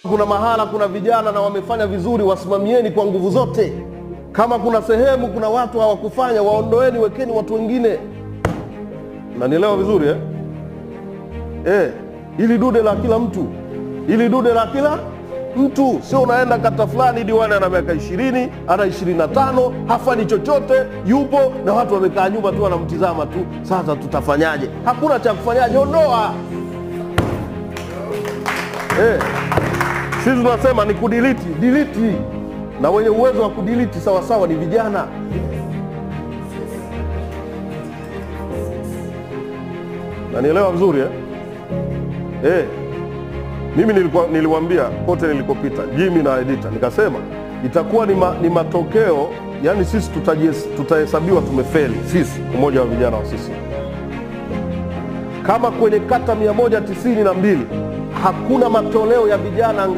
Kuna mahala kuna vijana na wamefanya vizuri, wasimamieni kwa nguvu zote. Kama kuna sehemu kuna watu hawakufanya, waondoeni, wekeni watu wengine. Unanielewa vizuri ili dude la kila mtu. Ili dude la kila mtu. Sio unaenda kata fulani diwani ana miaka 20, ana 25, hafanyi chochote, yupo na watu wamekaa nyuma tu wanamtizama tu. Sasa tutafanyaje? Hakuna cha kufanyaje, ondoa. Sisi tunasema ni delete. Na wenye uwezo wa kudelete sawa sawa ni vijana. Nanielewa vizuri mimi niliwaambia kote nilikopita, Jimmy na editor, nikasema itakuwa ni matokeo, yani sisi tutahesabiwa tumefeli, sisi umoja wa vijana wa sisi. Kama kwenye kata 192 hakuna matoleo ya vijana